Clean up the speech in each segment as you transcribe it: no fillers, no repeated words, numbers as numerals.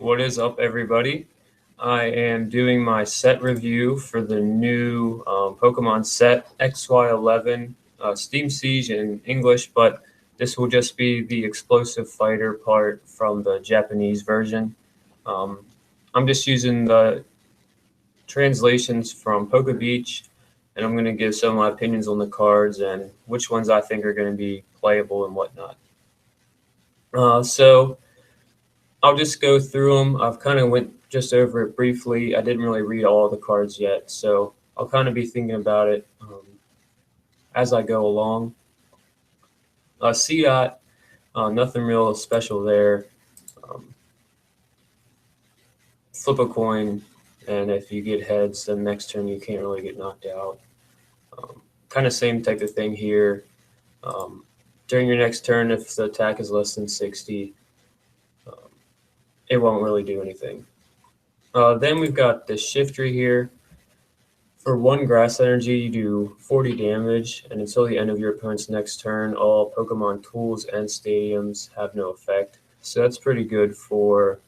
What is up, everybody? I am doing my set review for the new Pokemon set XY11 Steam Siege in English, but this will just be the Explosive Fighter part from the Japanese version. Um, I'm just using the translations from Poke Beach, and I'm going to give some of my opinions on the cards and which ones I think are going to be playable and whatnot. So I'll just go through them. I've kind of went just over it briefly. I didn't really read all the cards yet, so I'll kind of be thinking about it as I go along. C dot, nothing real special there. Um, Flip a coin, and if you get heads, then next turn you can't really get knocked out. Kind of same type of thing here. During your next turn, if the attack is less than 60, it won't really do anything. Then we've got the Shiftry here. For one grass energy, you do 40 damage, and until the end of your opponent's next turn, all Pokemon tools and stadiums have no effect. So that's pretty good for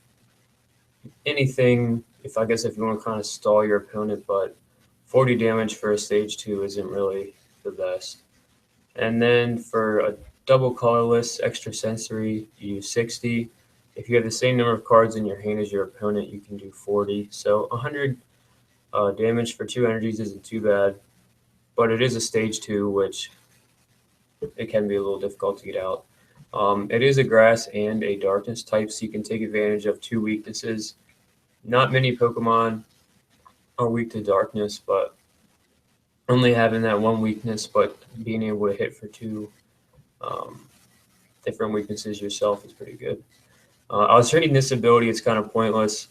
anything, if you want to kind of stall your opponent, but 40 damage for a stage 2 isn't really the best. And then for a double colorless extra sensory, you use 60. If you have the same number of cards in your hand as your opponent, you can do 40. So 100 damage for 2 energies isn't too bad, but it is a stage 2, which it can be a little difficult to get out. It is a grass and a darkness type, so you can take advantage of 2 weaknesses. Not many Pokemon are weak to darkness, but only having that one weakness, but being able to hit for 2 different weaknesses yourself is pretty good. I was reading this ability, it's kind of pointless.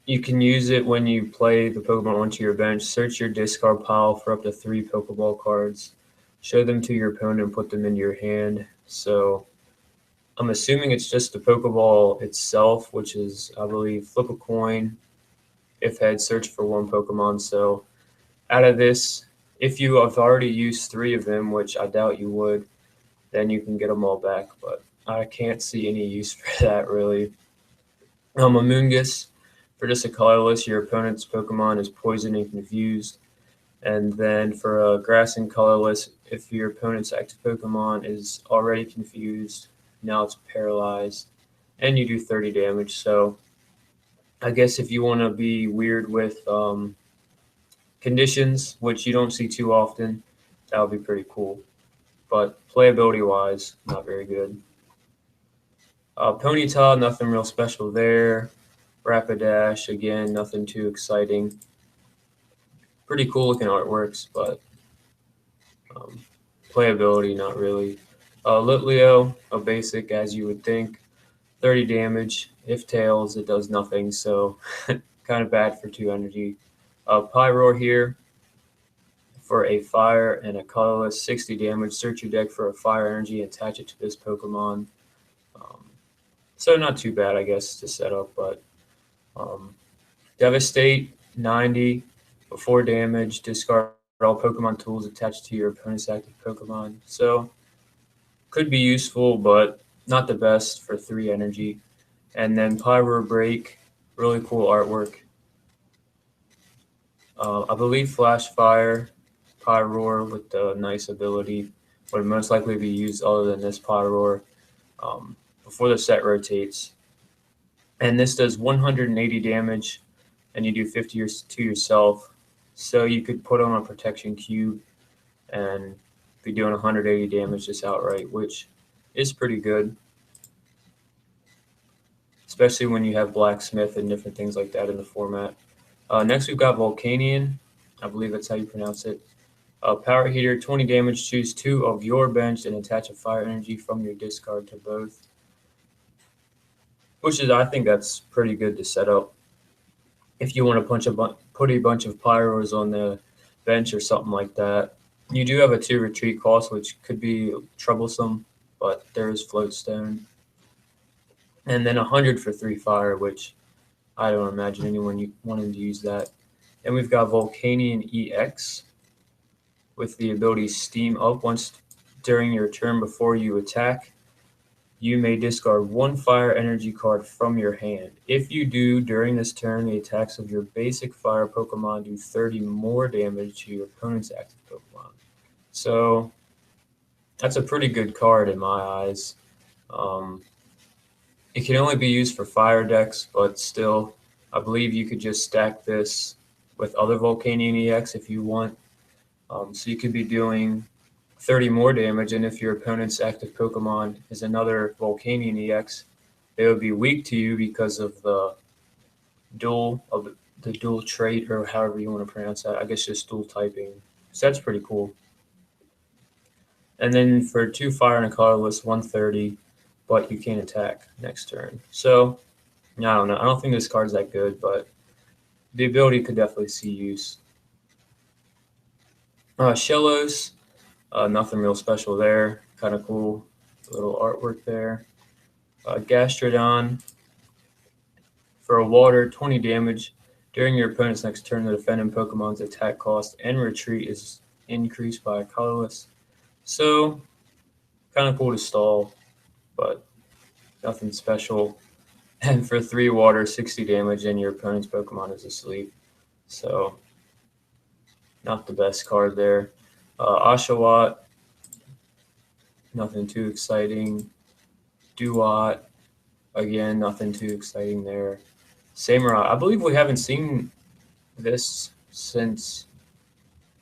You can use it when you play the Pokemon onto your bench. Search your discard pile for up to 3 Pokeball cards. Show them to your opponent and put them into your hand. So I'm assuming it's just the Pokeball itself, which is, I believe, flip a coin. If head, search for 1 Pokemon. So out of this, if you have already used 3 of them, which I doubt you would, then you can get them all back. But I can't see any use for that, really. Amoonguss. For just a colorless, your opponent's Pokemon is poisoned and confused. And then for a grass and colorless, if your opponent's active Pokemon is already confused, now it's paralyzed, and you do 30 damage. So I guess if you want to be weird with conditions, which you don't see too often, that would be pretty cool. But playability-wise, not very good. Ponyta, nothing real special there. Rapidash, again, nothing too exciting. Pretty cool looking artworks, but playability, not really. Litleo, a basic as you would think. 30 damage. If tails, it does nothing, so kind of bad for 2 energy. Pyroar here for a fire and a colorless, 60 damage. Search your deck for a fire energy and attach it to this Pokemon. So not too bad, I guess, to set up, but Devastate, 90 for 4 damage. Discard all Pokemon tools attached to your opponent's active Pokemon. So could be useful, but not the best for 3 energy. And then Pyro Break, really cool artwork. I believe Flash Fire, Pyroar with the nice ability would most likely be used other than this Pyroar before the set rotates. And this does 180 damage, and you do 50 to yourself. So you could put on a protection cube and be doing 180 damage just outright, which is pretty good, especially when you have Blacksmith and different things like that in the format. Next, we've got Volcanion. I believe that's how you pronounce it. Power Heater, 20 damage. Choose 2 of your bench and attach a fire energy from your discard to both. Which is, I think that's pretty good to set up. If you want to put a bunch of Pyros on the bench or something like that. You do have a 2 retreat cost, which could be troublesome, but there is Floatstone. And then 100 for 3 fire, which I don't imagine anyone wanting to use that. And we've got Volcanion EX with the ability Steam Up. Once during your turn before you attack, you may discard one fire energy card from your hand. If you do, during this turn, the attacks of your basic fire Pokemon do 30 more damage to your opponent's active Pokemon. So that's a pretty good card in my eyes. It can only be used for fire decks, but still, I believe you could just stack this with other Volcanion EX if you want. So you could be doing 30 more damage, and if your opponent's active Pokemon is another Volcanion EX, they would be weak to you because of the dual trait, or however you want to pronounce that. I guess just dual typing. So that's pretty cool. And then for 2 fire and a colorless, 130, but you can't attack next turn. So I don't know. I don't think this card's that good, but the ability could definitely see use. Shellos, nothing real special there. Kind of cool. Little artwork there. Gastrodon, for a water, 20 damage. During your opponent's next turn, the defending Pokemon's attack cost and retreat is increased by a colorless. So, kind of cool to stall, but nothing special. And for 3 water, 60 damage, and your opponent's Pokemon is asleep. So, not the best card there. Oshawott, nothing too exciting. Duat, again, nothing too exciting there. Samurai, I believe we haven't seen this since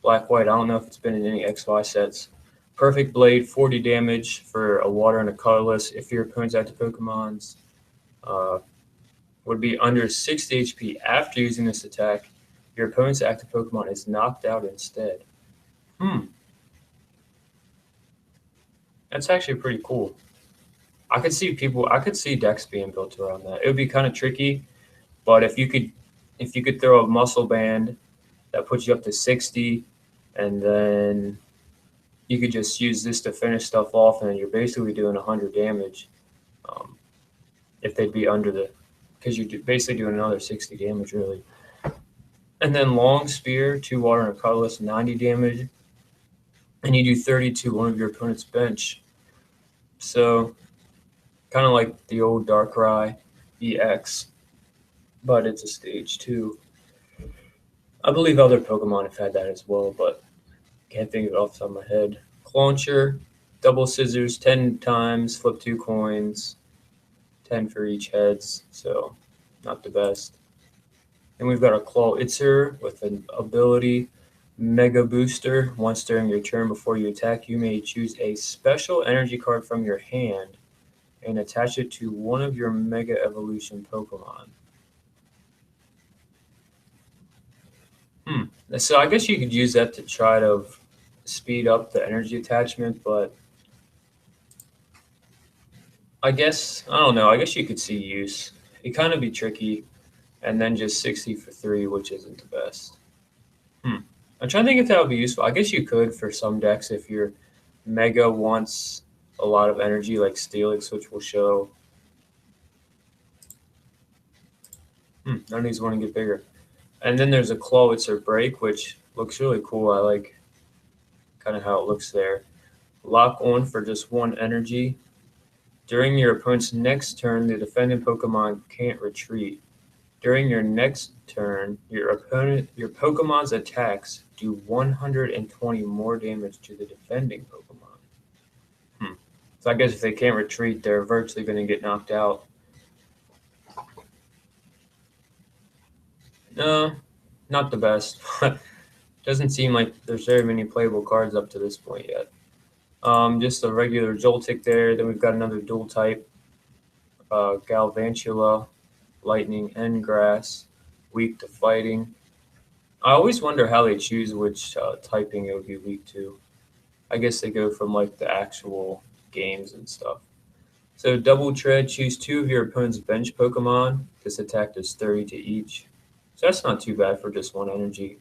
Black White. I don't know if it's been in any XY sets. Perfect Blade, 40 damage for a water and a colorless. If your opponent's active Pokemon's would be under 60 HP after using this attack, your opponent's active Pokemon is knocked out instead. That's actually pretty cool. I could see decks being built around that. It would be kind of tricky, but if you could throw a muscle band that puts you up to 60, and then you could just use this to finish stuff off, and you're basically doing 100 damage. If they'd be under because you're basically doing another 60 damage, really. And then Long Spear, 2 water and a colorless, 90 damage, and you do 30 to one of your opponent's bench. So, kind of like the old Darkrai EX, but it's a stage 2. I believe other Pokemon have had that as well, but can't think of it off the top of my head. Clauncher, double scissors, 10 times, flip 2 coins, 10 for each heads, so not the best. And we've got a Clawitzer with an ability Mega Booster. Once during your turn before you attack, you may choose a special energy card from your hand and attach it to one of your Mega Evolution Pokemon. So I guess you could use that to try to speed up the energy attachment, but I don't know. I guess you could see use. It kind of be tricky, and then just 60 for 3, which isn't the best. I'm trying to think if that would be useful. I guess you could for some decks if your Mega wants a lot of energy, like Steelix, which will show. None of these want to get bigger. And then there's a Clawitzer Break, which looks really cool. I like kind of how it looks there. Lock on for just 1 energy. During your opponent's next turn, the defending Pokemon can't retreat. During your next turn, your Pokemon's attacks do 120 more damage to the defending Pokemon. So I guess if they can't retreat, they're virtually going to get knocked out. No, not the best. Doesn't seem like there's very many playable cards up to this point yet. Just a regular Joltik there. Then we've got another dual type, Galvantula, Lightning and Grass, weak to fighting. I always wonder how they choose which typing it would be weak to. I guess they go from like the actual games and stuff. So Double Tread, choose 2 of your opponent's bench Pokemon. This attack does 30 to each. So that's not too bad for just 1 energy.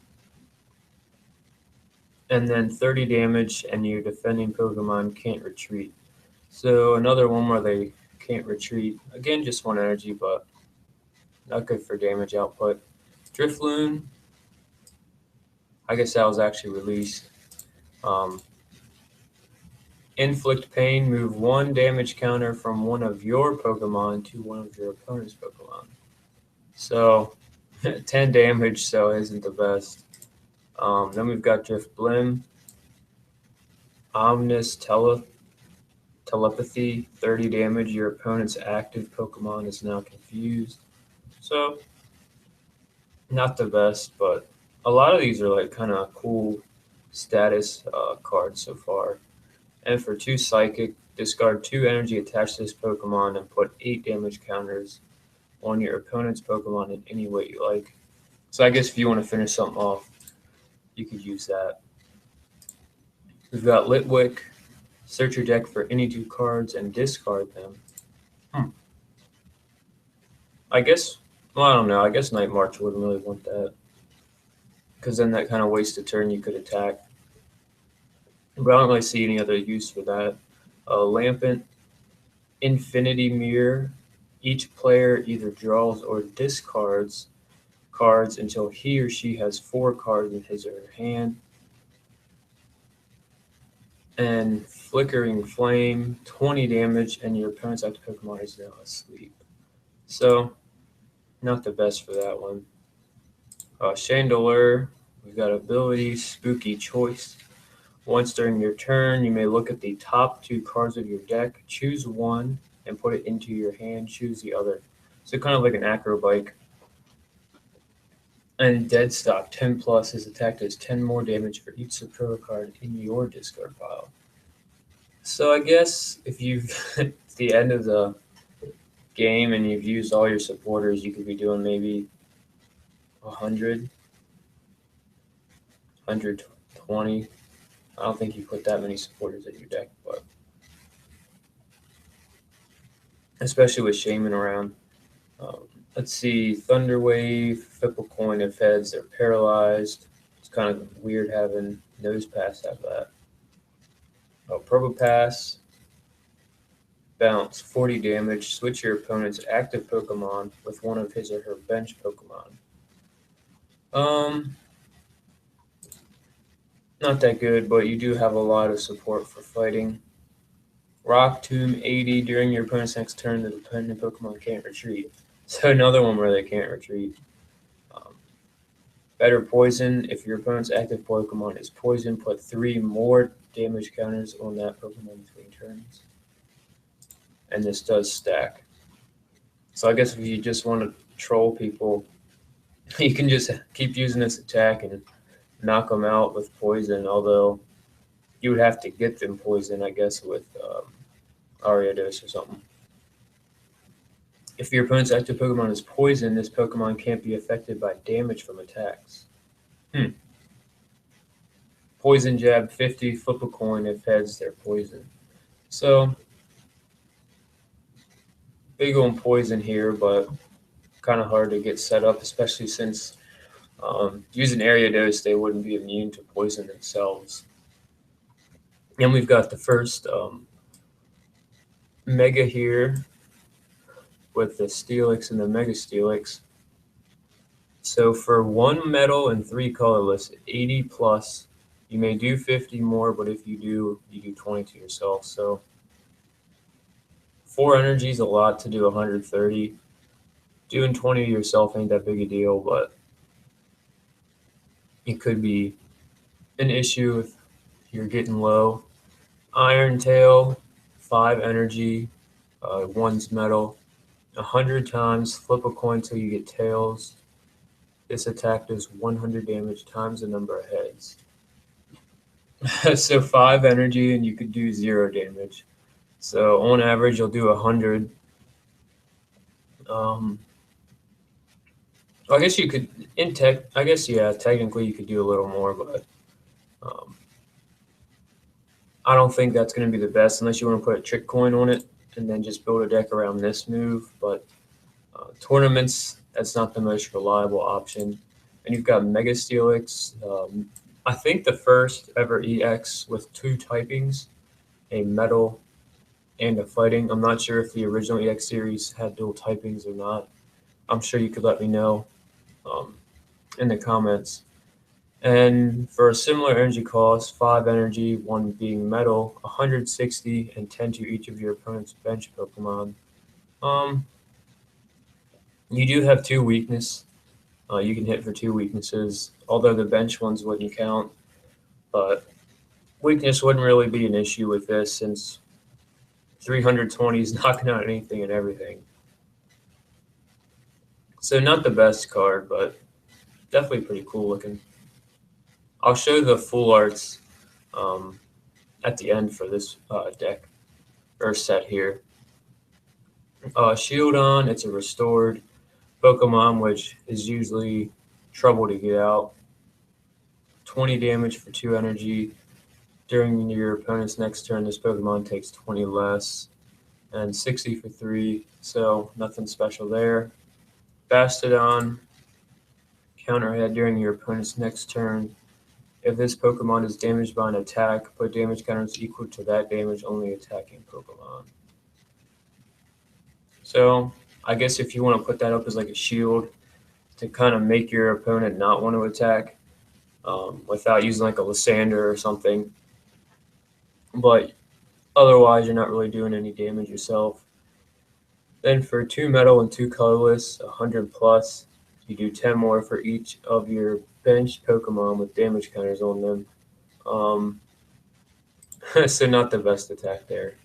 And then 30 damage, and your defending Pokemon can't retreat. So another one where they can't retreat. Again, just 1 energy, but not good for damage output. Drifloon, I guess that was actually released. Inflict pain, move 1 damage counter from one of your Pokemon to one of your opponent's Pokemon. So 10 damage, so isn't the best. Then we've got Drift Blim, Omnis Telepathy, 30 damage. Your opponent's active Pokemon is now confused. So not the best, but a lot of these are like kind of cool status cards so far. And for 2 Psychic, discard 2 energy attached to this Pokemon and put 8 damage counters on your opponent's Pokemon in any way you like. So I guess if you want to finish something off, you could use that. We've got Litwick. Search your deck for any 2 cards and discard them. I guess, well, I don't know. I guess Night March wouldn't really want that. Because then that kind of wastes a turn you could attack. But I don't really see any other use for that. Lampent, Infinity Mirror. Each player either draws or discards cards until he or she has 4 cards in his or her hand. And Flickering Flame, 20 damage, and your opponent's active Pokemon is now asleep. So, not the best for that one. Chandelure, we've got ability, Spooky Choice. Once during your turn, you may look at the top 2 cards of your deck, choose one, and put it into your hand, choose the other. So kind of like an acro bike. And Deadstock, 10 plus, is attacked as 10 more damage for each Superior card in your discard pile. So I guess if you've it's the end of the game and you've used all your supporters, you could be doing maybe 100, 120. I don't think you put that many supporters in your deck, but especially with Shaman around. Let's see, Thunderwave, Flipple Coin, if heads, they're paralyzed. It's kind of weird having Nose Pass have that. Probopass, bounce, 40 damage. Switch your opponent's active Pokemon with one of his or her bench Pokemon. Not that good, but you do have a lot of support for fighting. Rock Tomb, 80. During your opponent's next turn, the dependent Pokemon can't retreat. So another one where they can't retreat. Better Poison. If your opponent's active Pokemon is poison, put 3 more damage counters on that Pokemon between turns. And this does stack. So I guess if you just want to troll people, you can just keep using this attack and knock them out with poison, although you would have to get them poison, I guess, with Ariados or something. If your opponent's active Pokemon is poison, this Pokemon can't be affected by damage from attacks. Poison Jab, 50, flip a coin. If heads, they're poison. So, big on poison here, but kind of hard to get set up, especially since using Ariados, they wouldn't be immune to poison themselves. And we've got the first Mega here with the Steelix and the Mega Steelix. So for 1 metal and 3 colorless, 80 plus, you may do 50 more, but if you do, you do 20 to yourself. So 4 energy is a lot to do 130. Doing 20 to yourself ain't that big a deal, but it could be an issue if you're getting low. Iron Tail, 5 energy, 1's metal. 100 times, flip a coin till you get tails. This attack does 100 damage times the number of heads. So 5 energy and you could do 0 damage. So on average, you'll do 100. I guess you could, technically you could do a little more, but I don't think that's going to be the best unless you want to put a trick coin on it and then just build a deck around this move. But tournaments, that's not the most reliable option. And you've got Mega Steelix. I think the first ever EX with 2 typings, a metal and a fighting. I'm not sure if the original EX series had dual typings or not. I'm sure you could let me know in the comments. And for a similar energy cost, 5 energy, 1 being metal, 160 and 10 to each of your opponent's bench Pokemon. You do have 2 weakness. You can hit for 2 weaknesses, although the bench ones wouldn't count. But weakness wouldn't really be an issue with this since 320 is knocking out anything and everything. So not the best card, but definitely pretty cool looking. I'll show the full arts at the end for this deck or set here. Shieldon, it's a restored Pokemon, which is usually trouble to get out. 20 damage for 2 energy. During your opponent's next turn, this Pokemon takes 20 less. And 60 for 3, so nothing special there. Bastodon, counterhead during your opponent's next turn. If this Pokemon is damaged by an attack, put damage counters equal to that damage only attacking Pokemon. So I guess if you want to put that up as like a shield to kind of make your opponent not want to attack without using like a Lysander or something. But otherwise, you're not really doing any damage yourself. Then for 2 metal and 2 colorless, 100 plus, you do 10 more for each of your bench Pokemon with damage counters on them. So not the best attack there.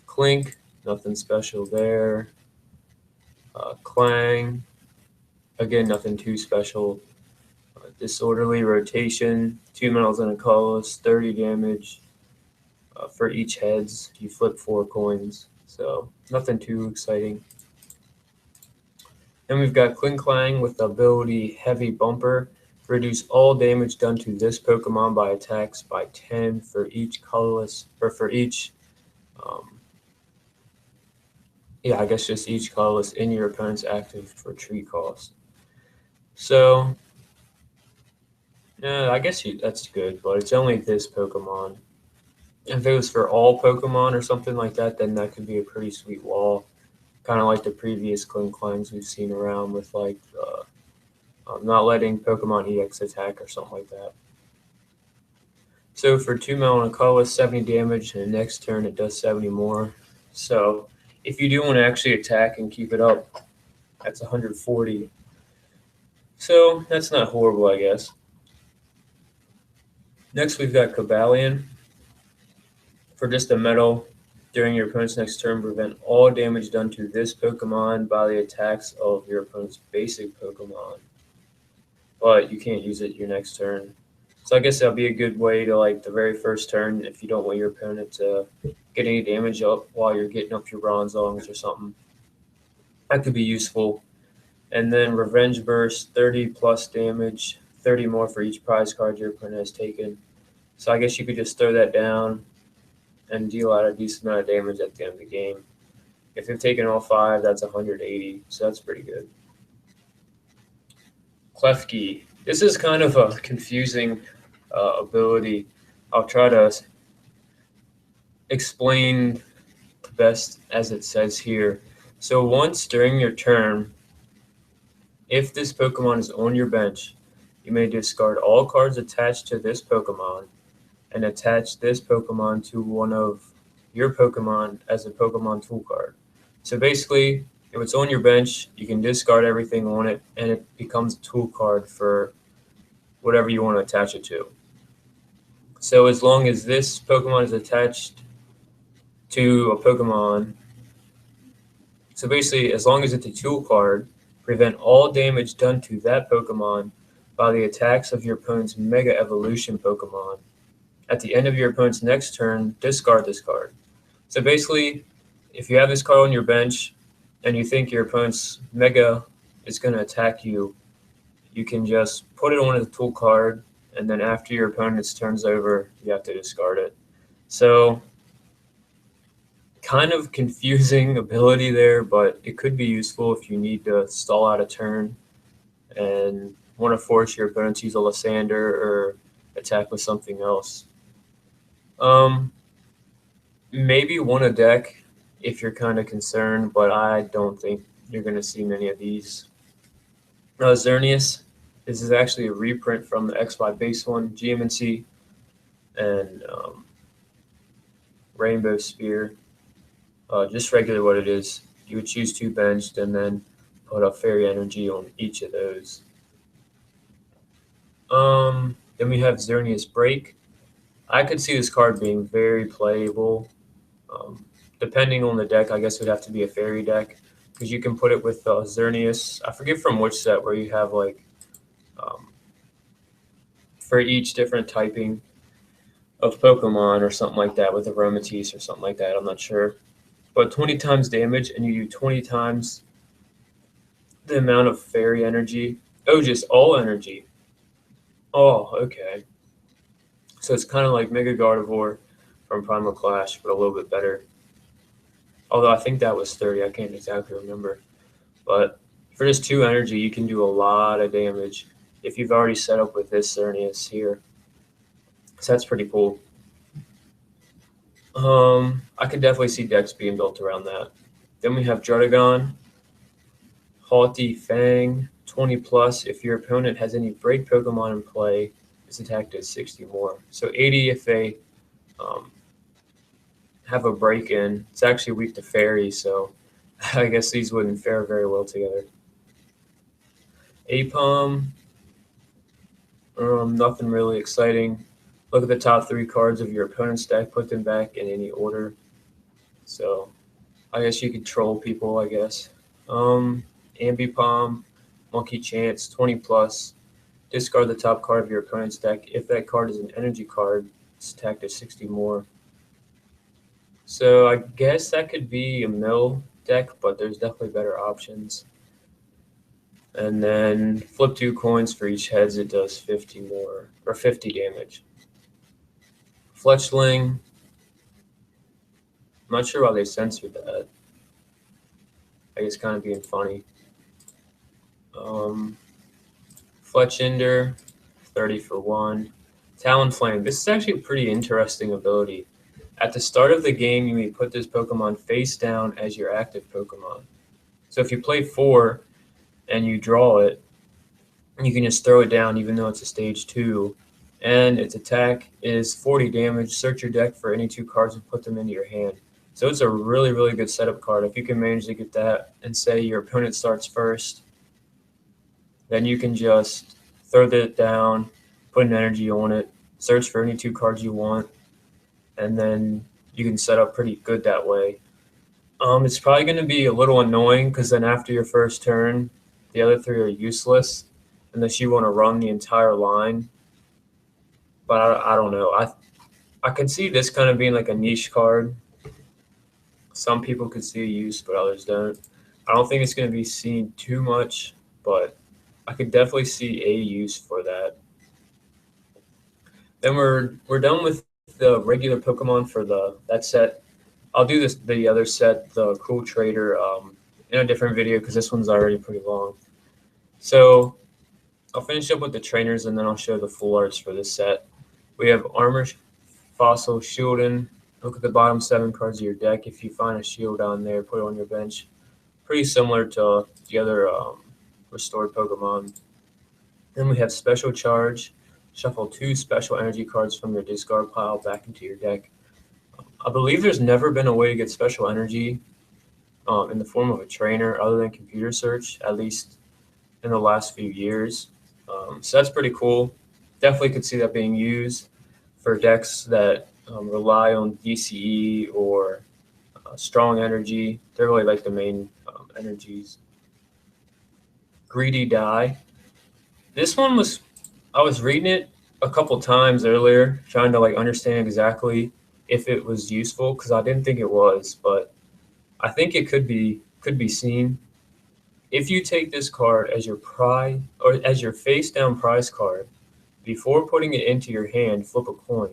Clink, nothing special there. Clang, again, nothing too special. Disorderly rotation, 2 metals and a colorless, 30 damage. For each heads, you flip 4 coins. So nothing too exciting. Then we've got Klinklang with the ability Heavy Bumper. Reduce all damage done to this Pokemon by attacks by 10 for each colorless, or for each, I guess just each colorless in your opponent's active retreat cost. So, I guess that's good, but it's only this Pokemon. If it was for all Pokemon or something like that, then that could be a pretty sweet wall. Kind of like the previous Klinklangs we've seen around with like not letting Pokemon EX attack or something like that. So for 2 metal and a colorless, 70 damage, and the next turn it does 70 more. So if you do want to actually attack and keep it up, that's 140. So that's not horrible, I guess. Next we've got Cobalion. For just a metal, during your opponent's next turn, prevent all damage done to this Pokemon by the attacks of your opponent's basic Pokemon. But you can't use it your next turn. So I guess that'll be a good way to, like, the very first turn, if you don't want your opponent to get any damage up while you're getting up your Bronzongs or something. That could be useful. And then Revenge Burst, 30 plus damage, 30 more for each prize card your opponent has taken. So I guess you could just throw that down and deal out a decent amount of damage at the end of the game. If you've taken all 5, that's 180, so that's pretty good. Klefki. This is kind of a confusing ability. I'll try to explain the best as it says here. So once during your turn, if this Pokemon is on your bench, you may discard all cards attached to this Pokemon and attach this Pokemon to one of your Pokemon as a Pokemon tool card. So basically, if it's on your bench, you can discard everything on it, and it becomes a tool card for whatever you want to attach it to. So as long as this Pokemon is attached to a Pokemon, so basically, as long as it's a tool card, prevent all damage done to that Pokemon by the attacks of your opponent's Mega Evolution Pokemon. At the end of your opponent's next turn, discard this card. So basically, if you have this card on your bench and you think your opponent's Mega is going to attack you, you can just put it on the tool card, and then after your opponent's turn's over, you have to discard it. So kind of confusing ability there, but it could be useful if you need to stall out a turn and want to force your opponent to use a Lysander or attack with something else. Maybe one a deck if you're kind of concerned, but I don't think you're going to see many of these. Xerneas. This is actually a reprint from the XY base one, GMNC, and Rainbow Spear. Just regular what it is. You would choose 2 benched and then put a fairy energy on each of those. Then we have Xerneas Break. I could see this card being very playable. Depending on the deck, I guess it would have to be a fairy deck because you can put it with Xerneas. I forget from which set where you have like for each different typing of Pokemon or something like that with Aromatisse or something like that. I'm not sure. But 20 times damage and you do 20 times the amount of fairy energy. Oh, just all energy. Oh, okay. So it's kind of like Mega Gardevoir from Primal Clash, but a little bit better. Although I think that was 30. I can't exactly remember. But for just 2 energy, you can do a lot of damage if you've already set up with this Xerneas here. So that's pretty cool. I could definitely see decks being built around that. Then we have Druddigon, Haughty Fang, 20 plus. If your opponent has any break Pokemon in play, it's attacked at 60 more. So 80 if they have a break in. It's actually weak to Fairy, so I guess these wouldn't fare very well together. Apom, nothing really exciting. Look at the top 3 cards of your opponent's deck, put them back in any order. So I guess you could troll people, I guess. Ambipom, Monkey Chance, 20 plus. Discard the top card of your opponent's deck. If that card is an energy card, it's attacked at 60 more. So I guess that could be a mill deck, but there's definitely better options. And then flip 2 coins for each heads, it does 50 more, or 50 damage. Fletchling, I'm not sure why they censored that. I guess kind of being funny. Fletchinder, 30 for 1. Talonflame, this is actually a pretty interesting ability. At the start of the game, you may put this Pokemon face down as your active Pokemon. So if you play 4 and you draw it, you can just throw it down even though it's a stage 2. And its attack is 40 damage. Search your deck for any 2 cards and put them into your hand. So it's a really, really good setup card. If you can manage to get that and say your opponent starts first, then you can just throw that down, put an energy on it, search for any 2 cards you want, and then you can set up pretty good that way. It's probably going to be a little annoying because then after your first turn, the other 3 are useless unless you want to run the entire line. But I don't know. I could see this kind of being like a niche card. Some people could see a use, but others don't. I don't think it's going to be seen too much, but I could definitely see a use for that. Then we're done with the regular Pokemon for that set. I'll do the other set, the Cool Trader, in a different video because this one's already pretty long. So I'll finish up with the trainers and then I'll show the full arts for this set. We have Armor, Fossil, Shieldon. Look at the bottom 7 cards of your deck. If you find a shield on there, put it on your bench. Pretty similar to the other restored Pokemon. Then we have Special Charge. Shuffle 2 special energy cards from your discard pile back into your deck. I believe there's never been a way to get special energy in the form of a trainer other than computer search, at least in the last few years. So that's pretty cool. Definitely could see that being used for decks that rely on DCE or strong energy. They're really like the main energies. Greedy Die. This one I was reading it a couple times earlier, trying to like understand exactly if it was useful because I didn't think it was, but I think it could be seen. If you take this card as your prize or as your face down prize card, before putting it into your hand, flip a coin.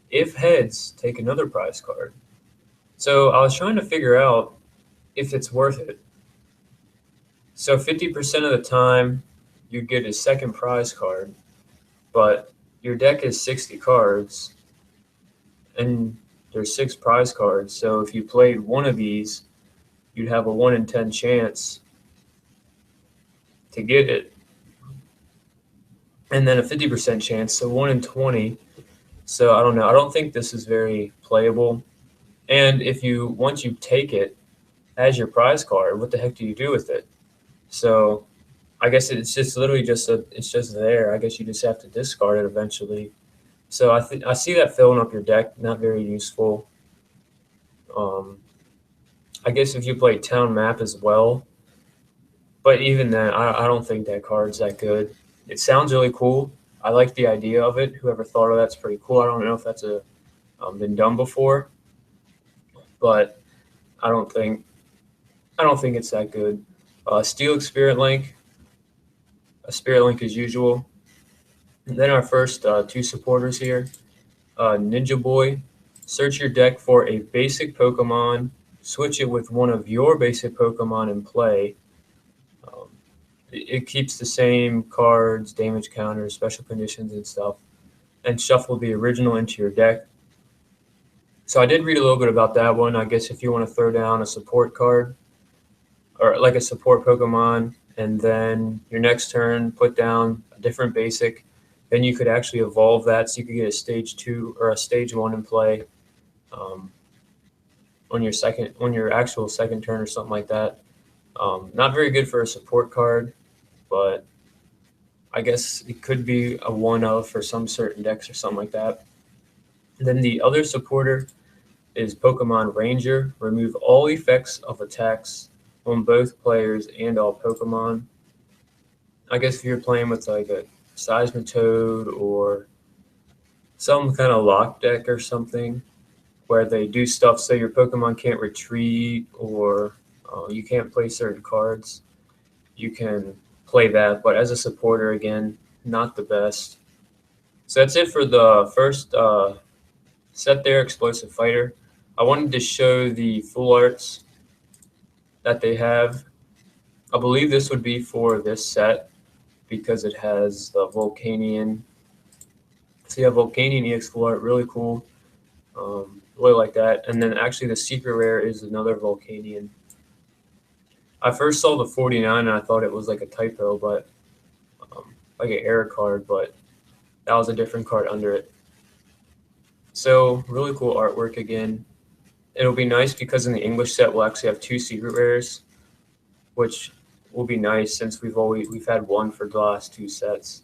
If heads, take another prize card. So I was trying to figure out if it's worth it. So 50% of the time, you get a second prize card, but your deck is 60 cards, and there's 6 prize cards. So if you played one of these, you'd have a 1 in 10 chance to get it. and then a 50% chance, so 1 in 20. So I don't know. I don't think this is very playable. And once you take it as your prize card, what the heck do you do with it? So I guess it's just literally it's just there. I guess you just have to discard it eventually. So I see that filling up your deck, not very useful. Um, I guess if you play town map as well, but even then, I don't think that card's that good. It sounds really cool. I like the idea of it. Whoever thought of that's pretty cool. I don't know if that's been done before, but I don't think I don't think it's that good. Steel a Spirit Link as usual. And then our first two supporters here, Ninja Boy. Search your deck for a basic Pokemon. Switch it with one of your basic Pokemon in play. Um, it keeps the same cards, damage counters, special conditions, and stuff, and shuffle the original into your deck. So I did read a little bit about that one. I guess if you want to throw down a support card or like a support Pokemon, and then your next turn put down a different basic, then you could actually evolve that so you could get a stage 2 or a stage 1 in play um, on your actual second turn or something like that. Not very good for a support card, but I guess it could be a one of for some certain decks or something like that. And then the other supporter is Pokemon Ranger. Remove all effects of attacks on both players and all Pokemon. I guess if you're playing with like a Seismitoad or some kind of lock deck or something where they do stuff so your Pokemon can't retreat or you can't play certain cards, you can play that. But as a supporter, again, not the best. So that's it for the first set there, Explosive Fighter. I wanted to show the full arts that they have. I believe this would be for this set because it has the Volcanion. So you have Volcanion EX full art, really cool. Really like that. And then actually the secret rare is another Volcanion. I first saw the 49 and I thought it was like a typo, but like an error card, but that was a different card under it. So really cool artwork again. It'll be nice because in the English set we'll actually have two secret rares, which will be nice since we've had one for the last two sets.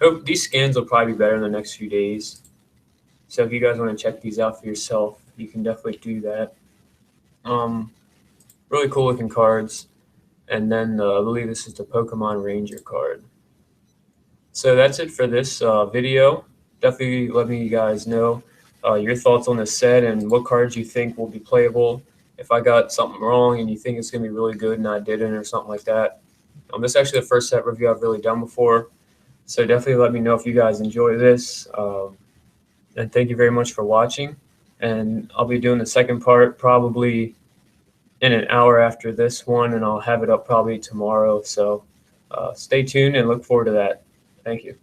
Hope these scans will probably be better in the next few days. So if you guys want to check these out for yourself, you can definitely do that. Really cool looking cards. And then I believe this is the Pokemon Ranger card. So that's it for this video. Definitely let me guys know your thoughts on this set and what cards you think will be playable. If I got something wrong and you think it's going to be really good and I didn't or something like that. This is actually the first set review I've really done before. So definitely let me know if you guys enjoy this. And thank you very much for watching. And I'll be doing the second part probably in an hour after this one, and I'll have it up probably tomorrow. So stay tuned and look forward to that. Thank you.